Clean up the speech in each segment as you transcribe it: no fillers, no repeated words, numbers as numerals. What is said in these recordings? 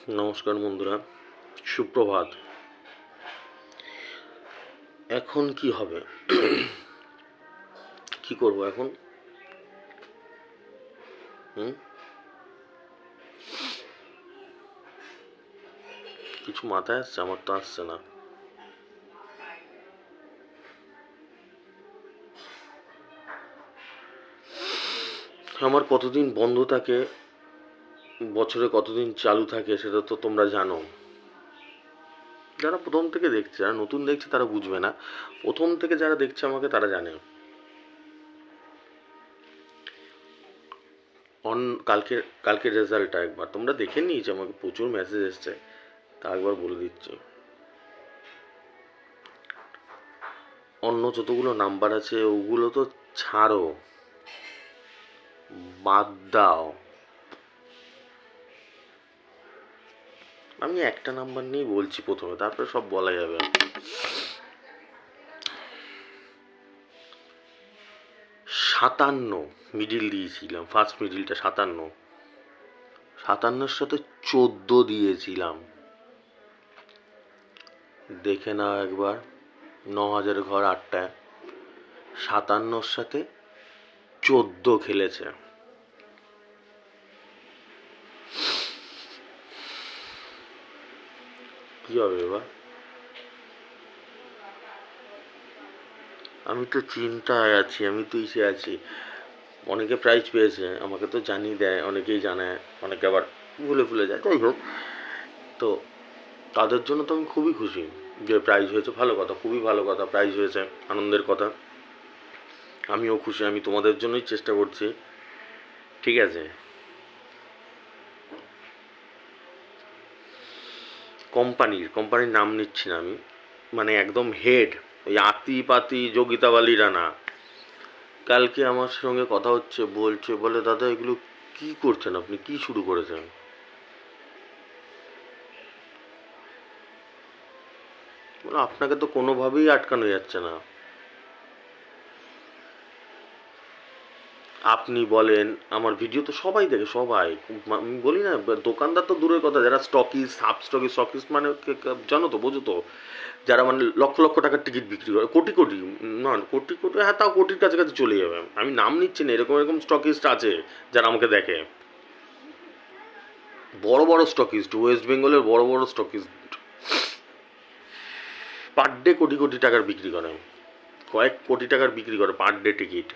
নমস্কার বন্ধুরা, সুপ্রভাত। এখন কি হবে? কি করব এখন? কিছু মাথায় আসছে? আমার তো আসছে না। আমার কতদিন বন্ধ থাকে, বছরে কতদিন চালু থাকে সেটা তো তোমরা জানো। যারা প্রথম থেকে দেখছে, যারা নতুন দেখছে তারা বুঝবে না। প্রথম থেকে যারা দেখছে আমাকে তারা জানে। কালকে কালকে রেজাল্টটা একবার তোমরা দেখে নিয়েছো, আমাকে প্রচুর মেসেজ এসছে, তা একবার বলে দিচ্ছি। অন্য যতগুলো নাম্বার আছে ওগুলো তো ছাড়ো, বাদ দাও। আমি একটা নাম্বার নিয়ে বলছি প্রথমে, তারপরে সব বলা যাবে। 57 মিডিল দিয়েছিলাম, ফার্স্ট মিডিলটা 57। 57-এর সাথে 14 দিয়েছিলাম, দেখে নাও একবার। 9000 ঘর 8টায় 57-র সাথে 14 খেলেছে। কি হবে এবার? আমি তো চিন্তায় আছি, আমি তো ইসে আছি। অনেকে প্রাইজ পেয়েছে, আমাকে তো জানিয়ে দেয়, অনেকেই জানায়, অনেকে আবার ভুলে যায়। যাই হোক, তো তাদের জন্য তো আমি খুবই খুশি যে প্রাইজ হয়েছে। ভালো কথা, খুবই ভালো কথা, প্রাইজ হয়েছে, আনন্দের কথা। আমিও খুশি, আমি তোমাদের জন্যই চেষ্টা করছি, ঠিক আছে? কোম্পানির নাম নিচ্ছি না আমি, মানে একদম হেড, ওই আতি পাতি যোগিতাবালিরা না। কালকে আমার সঙ্গে কথা হচ্ছে, বলে দাদা এগুলো কি করছেন আপনি, কি শুরু করেছেন? বলে আপনাকে তো কোনোভাবেই আটকানো যাচ্ছে না। আপনি বলেন, আমার ভিডিও তো সবাই দেখে, সবাই। আমি বলি না, দোকানদার তো দূরের কথা, যারা স্টকিস্ট, সাব স্টকিস্ট মানে জানো তো, বোঝো তো, যারা মানে লক্ষ লক্ষ টাকার টিকিট বিক্রি করে, কোটি কোটি, না কোটি কোটি, হ্যাঁ তাও কোটির কাছাকাছি চলে যাবে। আমি নাম নিচ্ছি না, এরকম এরকম স্টকিস্ট আছে যারা আমাকে দেখে, বড় বড় স্টকিস্ট, ওয়েস্ট বেঙ্গলের বড় বড় stockist, per day crore crore টাকার বিক্রি করে, কয়েক কোটি টাকার বিক্রি করে পার ডে টিকিট।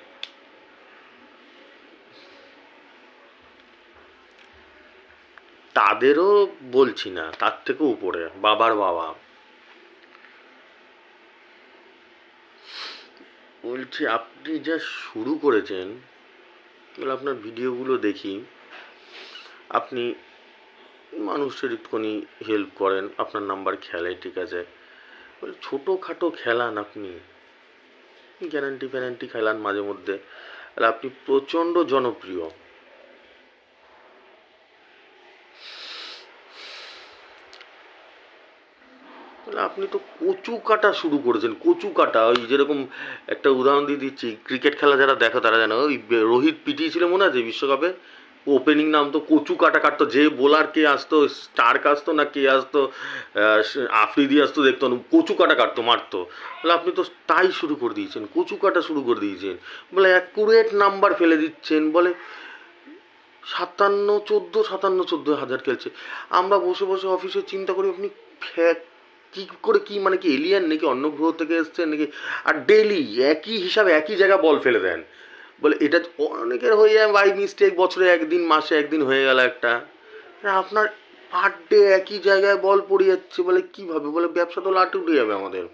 তাদেরও বলছি না, তার থেকেও উপরে, বাবার বাবা। বলছি আপনি যা শুরু করেছেন, বলে আপনার ভিডিওগুলো দেখি, আপনি মানুষের একটুখানি হেল্প করেন, আপনার নাম্বার খেলে, ঠিক আছে, বলে ছোটোখাটো খেলান আপনি, গ্যারান্টি ফ্যারান্টি খেলান মাঝে মধ্যে, আর আপনি প্রচণ্ড জনপ্রিয়। বলে আপনি তো কচু কাটা শুরু করেছেন, কচু কাটা, ওই যেরকম একটা উদাহরণ দিয়ে দিচ্ছি, ক্রিকেট খেলা যারা দেখো তারা জানো, ওই রোহিত পিটিয়েছিল মনে আছে বিশ্বকাপে, ওপেনিং নাম তো কচু কাটা কাটতো, যে বোলার কে আসতো, স্টার্ক আসতো না কে আসতো, আফ্রিদি আসতো, দেখতো না, কচু কাটা কাটতো, মারতো। বলে আপনি তো তাই শুরু করে দিয়েছেন, কচু কাটা শুরু করে দিয়েছেন, বলে অ্যাকুরেট নাম্বার ফেলে দিচ্ছেন, বলে 57-14 খেলছে। আমরা বসে বসে অফিসে চিন্তা করি, আপনি কি করে, কি মানে কি এলিয়ান নাকি, অন্য গ্রহ থেকে এসছেন নাকি? আর ডেইলি একই হিসাবে একই জায়গায় বল ফেলে দেন। বলে এটা অনেকের হয়ে যায় বাই মিস্টেক, বছরে একদিন, মাসে একদিন হয়ে গেল একটা, আপনার পার ডে একই জায়গায় বল পড়ে যাচ্ছে, বলে কিভাবে? বলে ব্যবসা তো লাট উঠে যাবে আমাদের।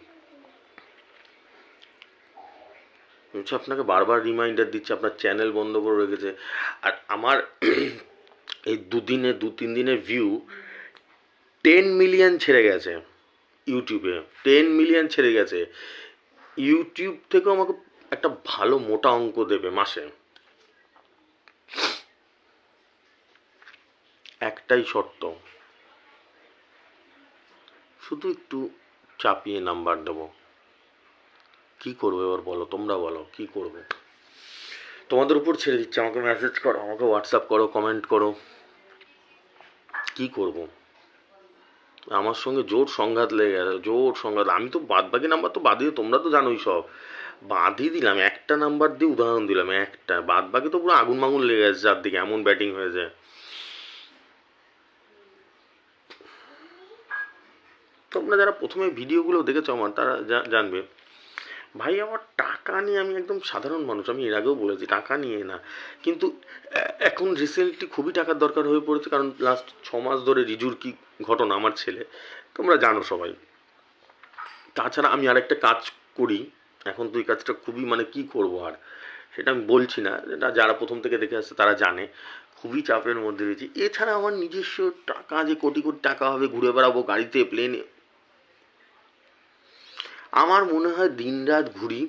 হচ্ছে আপনাকে বারবার রিমাইন্ডার দিচ্ছে, আপনার চ্যানেল বন্ধ করে রেখেছে। আর আমার এই 2-3 দিনের ভিউ 10 মিলিয়ন ছেড়ে গেছে ইউটিউবে, 10 মিলিয়ন ছেড়ে গেছে। ইউটিউব থেকেও আমাকে একটা ভালো মোটা অঙ্ক দেবে মাসে, একটাই শর্ত, শুধু একটু চাপিয়ে নাম্বার দেবো। কি করবো এবার বলো, তোমরা বলো কি করবো? তোমাদের উপর ছেড়ে দিচ্ছে, আমাকে মেসেজ করো, আমাকে হোয়াটসঅ্যাপ করো, কমেন্ট করো, কি করবো? আমার সঙ্গে জোর সংঘাত লেগে গেছে, জোর সংঘাত। আমি তো বাদ বাকি নাম্বার তো বাদ দিয়ে, তোমরা তো জানোই সব বাদই দিলাম, একটা নাম্বার দিয়ে উদাহরণ দিলাম, একটা, বাদ বাকি তো পুরো আগুন মাগুন লেগে গেছে চারদিকে, এমন ব্যাটিং হয়েছে। তোমরা যারা প্রথমে ভিডিওগুলো দেখেছো আমার, তারা জানবে ভাই আমার টাকা নিয়ে, আমি একদম সাধারণ মানুষ, আমি এর আগেও বলেছি টাকা নিয়ে না, কিন্তু এখন রিসেন্টলি খুবই টাকার দরকার হয়ে পড়েছে, কারণ লাস্ট 6 মাস ধরে রিজুর কি ঘটনা, আমার ছেলে, তোমরা জানো সবাই। তাছাড়া আমি আরেকটা কাজ করি এখন, তো এই কাজটা খুবই মানে কি করবো আর, সেটা আমি বলছি না, এটা যারা প্রথম থেকে দেখে আসছে তারা জানে, খুবই চাপের মধ্যে রয়েছি। এছাড়া আমার নিজস্ব টাকা যে কোটি কোটি টাকা হবে, ঘুরে বেড়াবো গাড়িতে প্লেনে, আমার মনে হয় দিনরাত ঘুরি।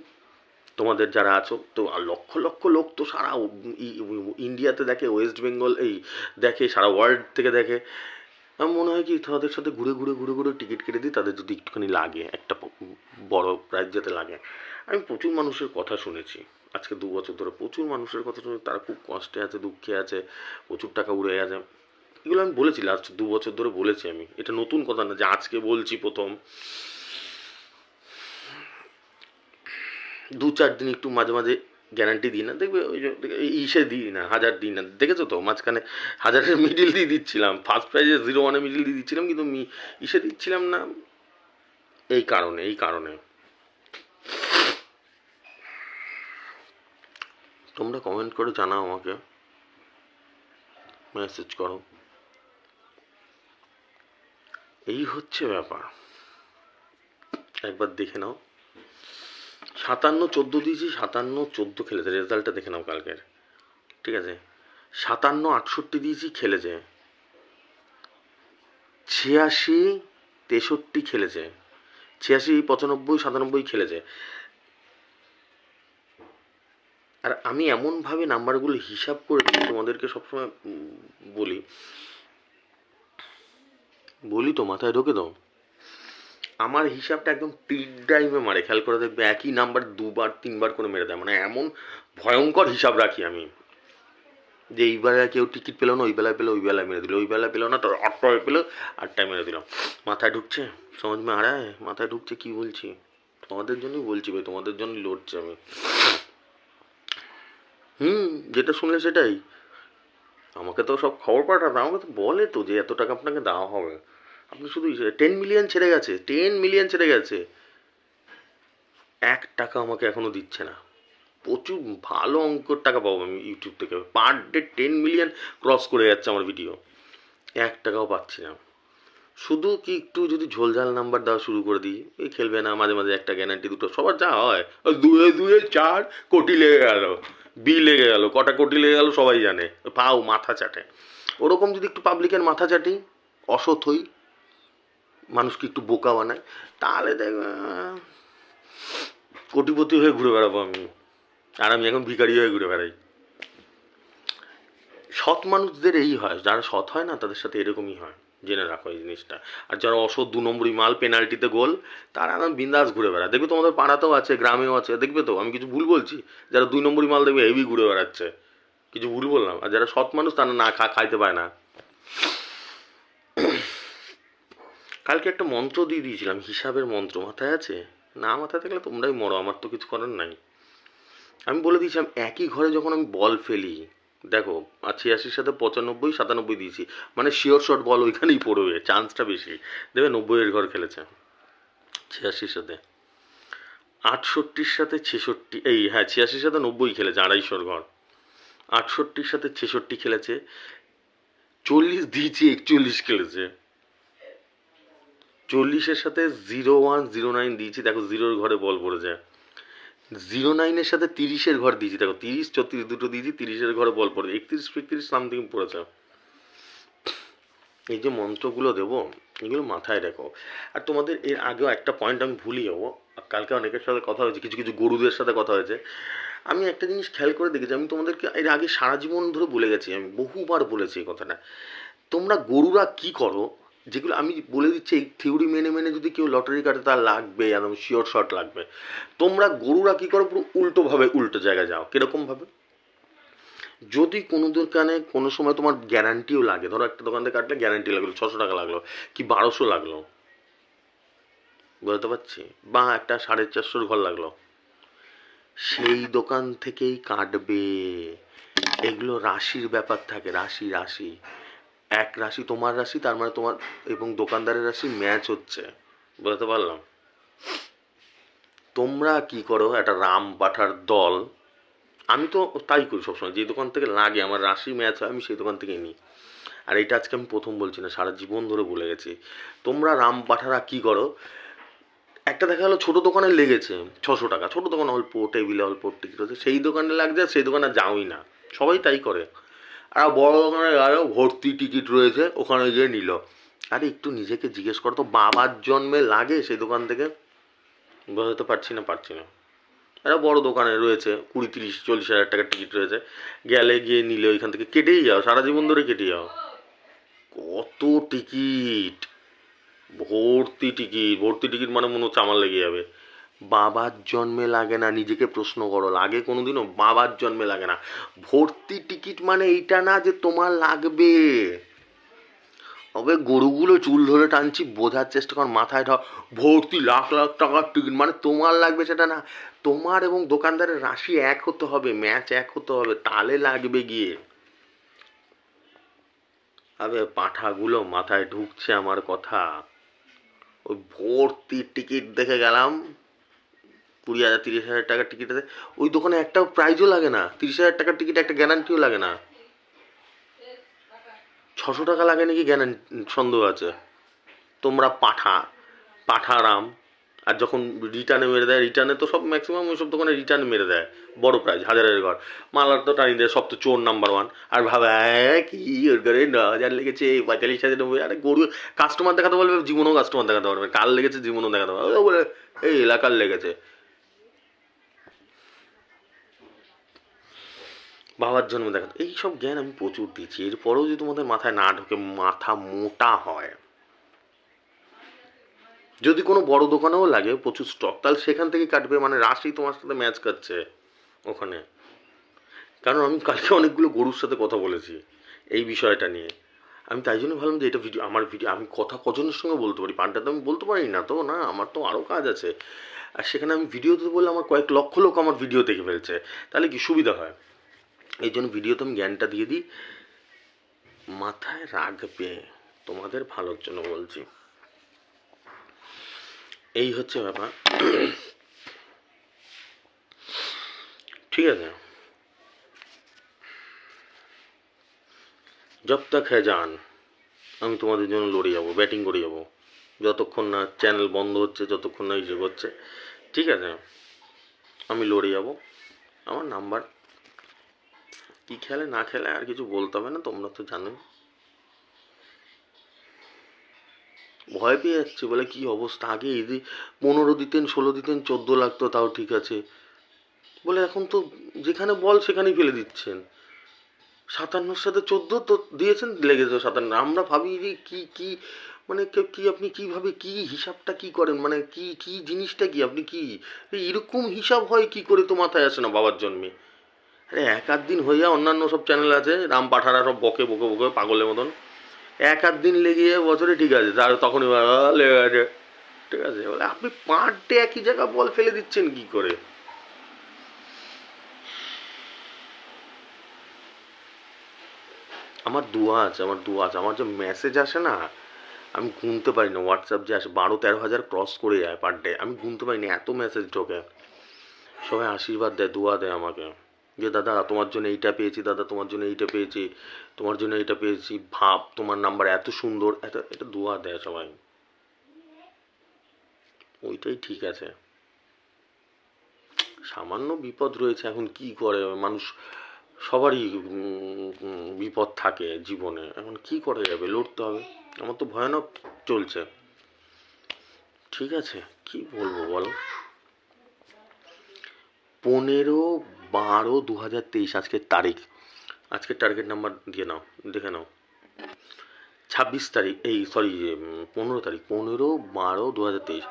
তোমাদের যারা আছো তো, আর লক্ষ লক্ষ লোক তো সারা ইন্ডিয়াতে দেখে, ওয়েস্ট বেঙ্গল এই দেখে, সারা ওয়ার্ল্ড থেকে দেখে। আমার মনে হয় কি তাদের সাথে ঘুরে ঘুরে ঘুরে ঘুরে টিকিট কেটে দিই, তাদের যদি একটুখানি লাগে, একটা বড় প্রাইজ যাতে লাগে। আমি প্রচুর মানুষের কথা শুনেছি আজকে 2 বছর ধরে, প্রচুর মানুষের কথা শুনে, তারা খুব কষ্টে আছে, দুঃখে আছে, প্রচুর টাকা উড়ে গেছে। এগুলো আমি বলেছি লাস্ট 2 বছর ধরে বলেছি আমি, এটা নতুন কথা না যে আজকে বলছি প্রথম। 2-4 দিন একটু মাঝে মাঝে গ্যারান্টি দিই না, দেখবে ওই যে ইসে দিই না, 1000 দিই না, দেখেছো তো মাঝখানে 1000-এর মিডিল দিয়ে দিচ্ছিলাম, ফার্স্ট প্রাইজে 0-1 মিডিল দিয়ে দিচ্ছিলাম, কিন্তু ইসে দিচ্ছিলাম না, এই কারণে তোমরা কমেন্ট করে জানাও আমাকে, মেসেজ করো, এই হচ্ছে ব্যাপার। একবার দেখে নাও, 57-14 দিয়েছি, 57-14 খেলেছে, রেজাল্টটা দেখে নাও কালকের, ঠিক আছে। 57-68 দিয়েছি, খেলেছে। 86-63 খেলেছে, 86-95-97 খেলেছে। আর আমি এমনভাবে নাম্বারগুলো হিসাব করেছি, তোমাদেরকে সবসময় বলি বলি তো, মাথায় ঢোকে তো, আমার হিসাবটা একদম পিক টাইমে মারে, খেয়াল করে দেখবে একই নাম্বার 2-3 বার করে মেরে দেয়, মানে এমন ভয়ঙ্কর হিসাব রাখি আমি, যে এই বেলায় কেউ টিকিট পেলো না, ওই বেলায় পেলো, ওই বেলায় মেরে দিল, ওই বেলায় পেলো না, তোর 8টায় পেলো, 8টায় মেরে দিলাম। মাথায় ঢুকছে, সমাজ মে আড়ায়, মাথায় ঢুকছে কি বলছি, তোমাদের জন্যই বলছি ভাই, তোমাদের জন্যই লড়ছি আমি। যেটা শুনলে সেটাই, আমাকে তো সব খবর পাঠাবে, আমাকে তো বলে তো যে এত টাকা আপনাকে দেওয়া হবে, আপনি শুধু 10 মিলিয়ন ছেড়ে গেছে, 10 মিলিয়ন ছেড়ে গেছে, 1 টাকা আমাকে এখনো দিচ্ছে না। প্রচুর ভালো অঙ্কের টাকা পাবো আমি ইউটিউব থেকে, পার ডে 10 মিলিয়ন ক্রস করে যাচ্ছে আমার ভিডিও, 1 টাকাও পাচ্ছি না। শুধু কি একটু যদি ঝোলঝাল নাম্বার দেওয়া শুরু করে দিই, এই খেলবে না, মাঝে মাঝে একটা গ্যারান্টি দুটো, সবার যা হয়, 2-4 কোটি লেগে গেল, লেগে গেল, কটা কোটি লেগে গেল সবাই জানে, পাও মাথা চাটে। ওরকম যদি একটু পাবলিকের মাথা চাটি, অসৎ হই, মানুষকে একটু বোকা বানায়, তাহলে দেখবে কোটিপতি হয়ে ঘুরে বেড়াবো আমি, আর আমি এখন ভিখারি হয়ে ঘুরে বেড়াই। সৎ মানুষদের এই হয়, যারা সৎ হয় না তাদের সাথে এরকমই হয়, জেনে রাখো এই জিনিসটা। আর যারা অসৎ 2 নম্বরই মাল, পেনাল্টিতে গোল, তারা এখন বিন্দাস ঘুরে বেড়ায়, দেখবে তোমাদের পাড়াতেও আছে, গ্রামেও আছে, দেখবে তো, আমি কিছু ভুল বলছি? যারা 2 নম্বরই মাল দেখবে হেভি ঘুরে বেড়াচ্ছে, কিছু ভুল বললাম? আর যারা সৎ মানুষ তারা না খাইতে পায় না। কালকে একটা মন্ত্র দিয়ে দিয়েছিলাম, হিসাবের মন্ত্র, মাথায় আছে? না মাথায় থাকলে তোমরাই মরো, আমার তো কিছু করার নাই। আমি বলে দিয়েছিলাম একই ঘরে যখন আমি বল ফেলি, দেখো, আর 86-র সাথে 95-97 দিয়েছি, মানে শিওর শট বল ওইখানেই পড়বে, চান্সটা বেশি, দেবে 90-এর ঘর খেলেছে 86-র সাথে, 68-র সাথে 66, এই হ্যাঁ 86-র সাথে 90 খেলেছে, 250-র ঘর, 68-র সাথে 66 খেলেছে, 40 দিয়েছি, 41 খেলেছে, 40-এর সাথে 01-09 দিয়েছি, দেখো 0-র ঘরে বল পড়েছে, 09-এর সাথে 30-এর ঘর দিয়েছি, দেখো 30-34 দুটো দিয়েছি, 30-এর ঘরে বল পড়ে 31-32 সামথিং পড়েছে। এই যে মন্ত্রগুলো দেবো, এগুলো মাথায় রেখো। আর তোমাদের এর আগেও একটা পয়েন্ট আমি ভুলে যাবো, কালকে অনেকের সাথে কথা হয়েছে, কিছু কিছু গরুদের সাথে কথা হয়েছে, আমি একটা জিনিস খেয়াল করে দেখেছি, আমি তোমাদেরকে এর আগে সারা জীবন ধরে বলে গেছি, আমি বহুবার বলেছি এই কথাটা, তোমরা গরুরা কি করো, যেগুলো আমি বলে দিচ্ছি, এই থিওরি মেনে মেনে যদি কেউ লটারি কাটে তার লাগবে, একদম শিওর শট লাগবে। তোমরা গরুরা কি করো, পুরো উল্টোভাবে উল্টো জায়গায় যাও, কীরকমভাবে? যদি কোনো দোকানে কোনো সময় তোমার গ্যারান্টিও লাগে, ধরো একটা দোকান থেকে কাটলে গ্যারান্টি লাগলো 600 টাকা লাগলো কি 1200 লাগলো, বুঝতে পারছি, বা একটা 450 ঘর লাগলো, সেই দোকান থেকেই কাটবে। এগুলো রাশির ব্যাপার থাকে, রাশি রাশি, এক রাশি তোমার রাশি, তার মানে তোমার এবং দোকানদারের রাশি ম্যাচ হচ্ছে, বুঝতে পারলাম। তোমরা কি করো, একটা রাম পাঠার দল, আমি তো তাই করি সবসময়, যে দোকান থেকে লাগে আমার রাশি ম্যাচ হয় আমি সেই দোকান থেকেই নিই। আর এটা আজকে আমি প্রথম বলছি না, সারা জীবন ধরে বলে গেছি। তোমরা রাম পাঠারা কি করো, একটা দেখা গেলো ছোটো দোকানে লেগেছে 600 টাকা, ছোটো দোকান অল্প টেবিলে অল্প টিকিট হচ্ছে, সেই দোকানে লাগছে, সেই দোকানে যাওই না, সবাই তাই করে। আর বড় দোকানে গেলো ভর্তি টিকিট রয়েছে, ওখানে গিয়ে নিল। আরে একটু নিজেকে জিজ্ঞেস করো তো, বাবার জন্মে লাগে সেই দোকান থেকে? বোঝাতে পারছি না। একটা বড় দোকানে রয়েছে 20, 30, 40 হাজার টাকার টিকিট রয়েছে, গেলে গিয়ে নিলে ওইখান থেকে কেটেই যাও, সারা জীবন ধরে কেটে যাও। কত টিকিট, ভর্তি টিকিট মানে মনে হচ্ছে আমার লেগে যাবে। বাবার জন্মে লাগে না, নিজেকে প্রশ্ন করো, লাগে কোনোদিনও? বাবার জন্মে লাগে না। ভর্তি টিকিট মানে এইটা না যে তোমার লাগবে। তবে গরুগুলো চুল ধরে টানছি, বোঝার চেষ্টা কর, মাথায় ধর, ভর্তি লাখ লাখ টাকার টিকিট মানে তোমার লাগবে সেটা না, তোমার এবং দোকানদারের রাশি এক হতে হবে, ম্যাচ এক হতে হবে, তাহলে লাগবে গিয়ে। আবে পাঁঠাগুলো মাথায় ঢুকছে আমার কথা। ওই ভর্তি টিকিট দেখে গেলাম, 20,000 30,000 টাকার টিকিট আছে, ওই দোকানে একটাও প্রাইজও লাগে না, 30,000 টাকার টিকিট একটা গ্যারান্টিও লাগে না, 600 টাকা লাগে নাকি গ্যারান্টি সন্দেহ আছে। তোমরা পাঠারাম, আর যখন রিটার্নে মেরে দেয়, রিটার্নে তো সব ম্যাক্সিমাম ওই সব দোকানে রিটার্ন মেরে দেয়, বড় প্রাইজ 1000-এর ঘর, মালার তো টানি দেয়, সব তো চোর নাম্বার ওয়ান। আর ভাবে কি ওর ঘরে 9,000 লেগেছে, 45,090, আরে গরু কাস্টমার দেখাতে বলবে, জীবনেও কাস্টমার দেখাতে পারবে, কার লেগেছে জীবনেও দেখাতে পারবে, ও বলে এই এলাকার লেগেছে। বাবার জন্ম দেখাতে, এইসব জ্ঞান আমি প্রচুর দিচ্ছি, এরপরেও যদি তোমাদের মাথায় না ঢোকে, মাথা মোটা হয়। যদি কোনো বড় দোকানেও লাগে প্রচুর স্টক, তাহলে সেখান থেকে কাটবে, মানে রাশি তোমার সাথে ম্যাচ করছে ওখানে। কারণ আমি কালকে অনেকগুলো গরুর সাথে কথা বলেছি এই বিষয়টা নিয়ে, আমি তাই জন্য ভাবলাম যে এটা ভিডিও, আমার ভিডিও, আমি কথা কজনের সঙ্গে বলতে পারি, পান্ডা তো আমি বলতে পারি না তো, না আমার তো আরও কাজ আছে। আর সেখানে আমি ভিডিওতে বললে আমার কয়েক লক্ষ লোক আমার ভিডিও দেখে ফেলছে, তাহলে কি সুবিধা হয়। এই জন্য ভিডিওতে আমি জ্ঞানটা দিয়ে দিই, মাথায় রাখবে, তোমাদের ভালোর জন্য বলছি। এই হচ্ছে ব্যাপার, ঠিক আছে। জব তক হ্যাঁ জান, আমি তোমাদের জন্য লড়ে যাবো, ব্যাটিং করে যাবো, যতক্ষণ না চ্যানেল বন্ধ হচ্ছে, যতক্ষণ না ইয়ে হচ্ছে, ঠিক আছে, আমি লড়ে যাবো। আমার নাম্বার, কী খেলে না খেলে আর কিছু বলতে হবে না, তোমরা তো জানোই। ভয় পেয়ে যাচ্ছে বলে কি অবস্থা, আগে এই 15 দিতেন, 16 দিতেন, 14 লাগতো তাও ঠিক আছে, বলে এখন তো যেখানে বল সেখানেই ফেলে দিচ্ছেন। 57-র সাথে 14 তো দিয়েছেন, লেগেছে 57। আমরা ভাবি যে কি কি, মানে কি আপনি কিভাবে কি হিসাবটা কি করেন, মানে কি কি জিনিসটা কি, আপনি কি এরকম হিসাব হয় কি করে, তো মাথায় আসে না বাবার জন্মে। আরে এক আধ দিন হইয়া অন্যান্য সব চ্যানেল আছে, রাম পাঠারা সব বকে বকে বকে পাগলের মতন, এক আধ দিন লেগে যায় বছরে, ঠিক আছে, তার তখনই লেগে আছে, ঠিক আছে, বলে আপনি পার ডে একই জায়গা বল ফেলে দিচ্ছেন কি করে। আমার যে মেসেজ আসে না, আমি গুনতে পারি না, হোয়াটসঅ্যাপ যে আসে 12-13 হাজার ক্রস করে যায় পার ডে, আমি গুনতে পারি না, এত মেসেজ ঢোকে। সবাই আশীর্বাদ দেয়, দোয়া দেয় আমাকে, যে দাদা তোমার জন্য এইটা পেয়েছি, দাদা তোমার জন্য এইটা পেয়েছি, তোমার জন্য এইটা পেয়েছি, ভাব তোমার নাম্বার এত সুন্দর, এটা এটা দোয়া দেয় সবাই, ওইটাই ঠিক আছে। সামান্য বিপদ রয়েছে, এখন কি করে মানুষ, সবারই বিপদ থাকে জীবনে, এখন কি করা যাবে, লড়তে হবে। আমার তো ভয়ানক চলছে, ঠিক আছে, কি বলবো বলো। 15/12/2023 আজকের তারিখ, আজকের টার্গেট নাম্বার দিয়ে নাও, দেখে নাও। 26 তারিখ, এই সরি 15 তারিখ, 15/12/2023,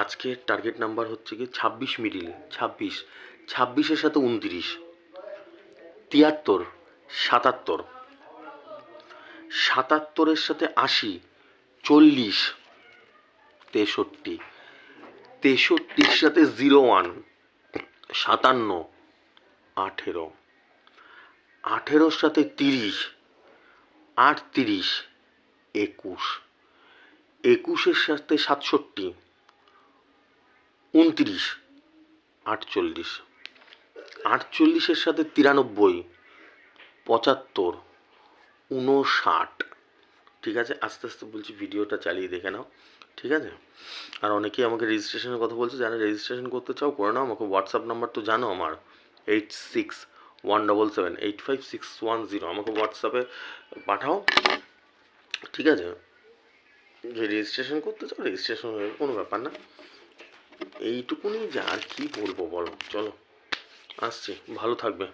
আজকের টার্গেট নাম্বার হচ্ছে কি 26 মিডিল, 26, 26-এর সাথে 29, 73, 77, 77-এর সাথে 80, 40, 63, 63-র সাথে 01, 57, 18, 18-র সাথে 30, 38, 21, 21-এর সাথে 67, 29, 48, 48-এর সাথে 93, 75, 59। ঠিক আছে, আস্তে আস্তে বলছি, ভিডিওটা চালিয়ে দেখে নাও। ঠিক আছে, আর অনেকেই আমাকে রেজিস্ট্রেশনের কথা বলছে, যারা রেজিস্ট্রেশন করতে চাও করে নাও। আমাকে হোয়াটসঅ্যাপ নাম্বার তো জানো আমার, 8617785610। আমাকে হোয়াটসঅ্যাপে পাঠাও। ঠিক আছে, যে রেজিস্ট্রেশন করতে চাও রেজিস্ট্রেশন হয়ে কোনো ব্যাপার না। এইটুকুনি যা, আর কি বলবো বলো। চলো আসছি, ভালো থাকবে।